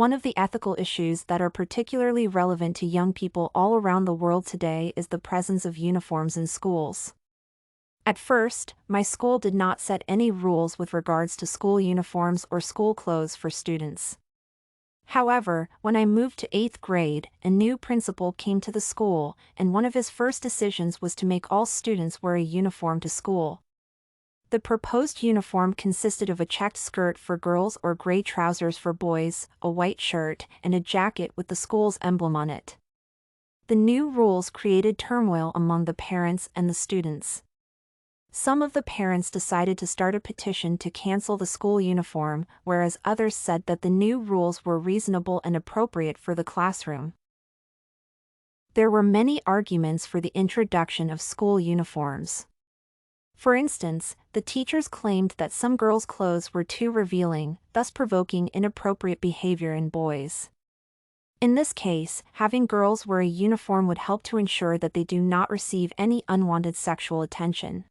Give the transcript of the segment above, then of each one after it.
One of the ethical issues that are particularly relevant to young people all around the world today is the presence of uniforms in schools. At first, my school did not set any rules with regards to school uniforms or school clothes for students. However, when I moved to 8th grade, a new principal came to the school, and one of his first decisions was to make all students wear a uniform to school. The proposed uniform consisted of a checked skirt for girls or gray trousers for boys, a white shirt, and a jacket with the school's emblem on it. The new rules created turmoil among the parents and the students. Some of the parents decided to start a petition to cancel the school uniform, whereas others said that the new rules were reasonable and appropriate for the classroom. There were many arguments for the introduction of school uniforms. For instance, the teachers claimed that some girls' clothes were too revealing, thus provoking inappropriate behavior in boys. In this case, having girls wear a uniform would help to ensure that they do not receive any unwanted sexual attention.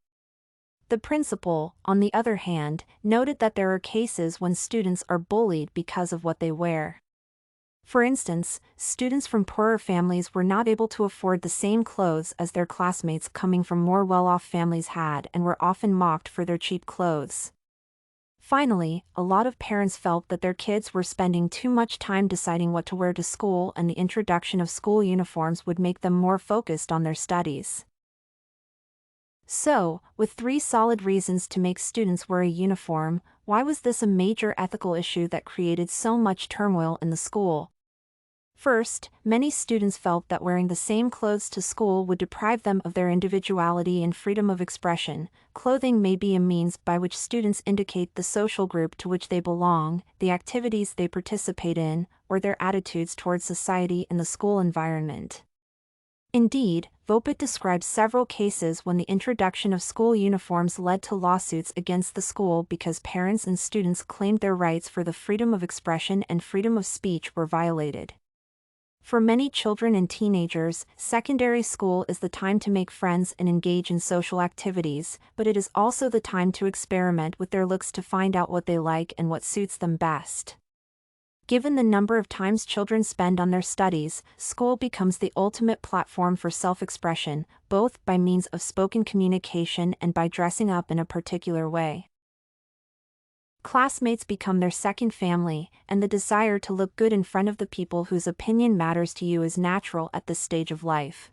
The principal, on the other hand, noted that there are cases when students are bullied because of what they wear. For instance, students from poorer families were not able to afford the same clothes as their classmates coming from more well-off families had and were often mocked for their cheap clothes. Finally, a lot of parents felt that their kids were spending too much time deciding what to wear to school, and the introduction of school uniforms would make them more focused on their studies. So, with 3 solid reasons to make students wear a uniform, why was this a major ethical issue that created so much turmoil in the school? First, many students felt that wearing the same clothes to school would deprive them of their individuality and freedom of expression. Clothing may be a means by which students indicate the social group to which they belong, the activities they participate in, or their attitudes towards society and the school environment. Indeed, Vopat describes several cases when the introduction of school uniforms led to lawsuits against the school because parents and students claimed their rights for the freedom of expression and freedom of speech were violated. For many children and teenagers, secondary school is the time to make friends and engage in social activities, but it is also the time to experiment with their looks to find out what they like and what suits them best. Given the number of times children spend on their studies, school becomes the ultimate platform for self-expression, both by means of spoken communication and by dressing up in a particular way. Classmates become their second family, and the desire to look good in front of the people whose opinion matters to you is natural at this stage of life.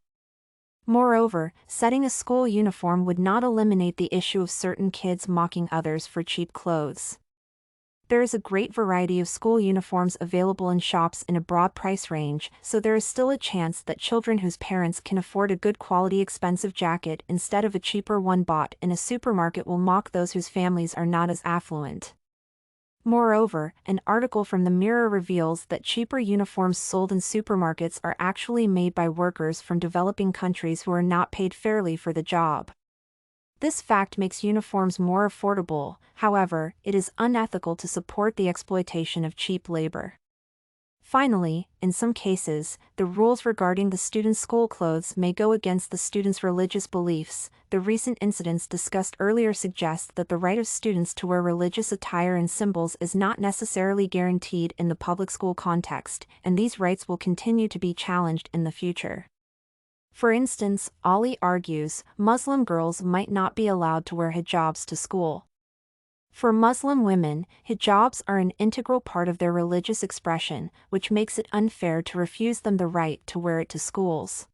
Moreover, setting a school uniform would not eliminate the issue of certain kids mocking others for cheap clothes. There is a great variety of school uniforms available in shops in a broad price range, so there is still a chance that children whose parents can afford a good quality expensive jacket instead of a cheaper one bought in a supermarket will mock those whose families are not as affluent. Moreover, an article from the Mirror reveals that cheaper uniforms sold in supermarkets are actually made by workers from developing countries who are not paid fairly for the job. This fact makes uniforms more affordable. However, it is unethical to support the exploitation of cheap labor. Finally, in some cases, the rules regarding the students' school clothes may go against the students' religious beliefs. The recent incidents discussed earlier suggest that the right of students to wear religious attire and symbols is not necessarily guaranteed in the public school context, and these rights will continue to be challenged in the future. For instance, Ali argues, Muslim girls might not be allowed to wear hijabs to school. For Muslim women, hijabs are an integral part of their religious expression, which makes it unfair to refuse them the right to wear it to schools.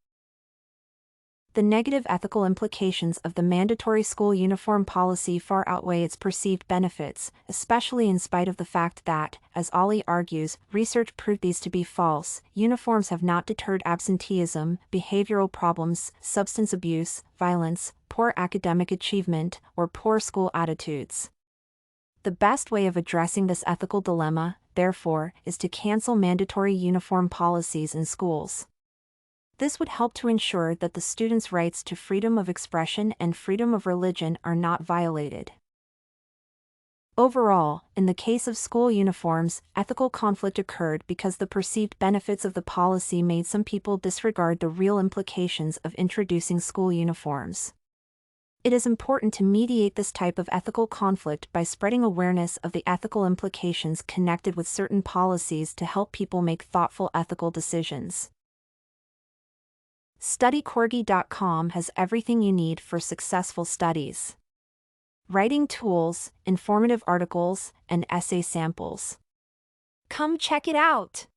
The negative ethical implications of the mandatory school uniform policy far outweigh its perceived benefits, especially in spite of the fact that, as Ali argues, research proved these to be false. Uniforms have not deterred absenteeism, behavioral problems, substance abuse, violence, poor academic achievement, or poor school attitudes. The best way of addressing this ethical dilemma, therefore, is to cancel mandatory uniform policies in schools. This would help to ensure that the students' rights to freedom of expression and freedom of religion are not violated. Overall, in the case of school uniforms, ethical conflict occurred because the perceived benefits of the policy made some people disregard the real implications of introducing school uniforms. It is important to mediate this type of ethical conflict by spreading awareness of the ethical implications connected with certain policies to help people make thoughtful ethical decisions. StudyCorgi.com has everything you need for successful studies. Writing tools, informative articles, and essay samples. Come check it out!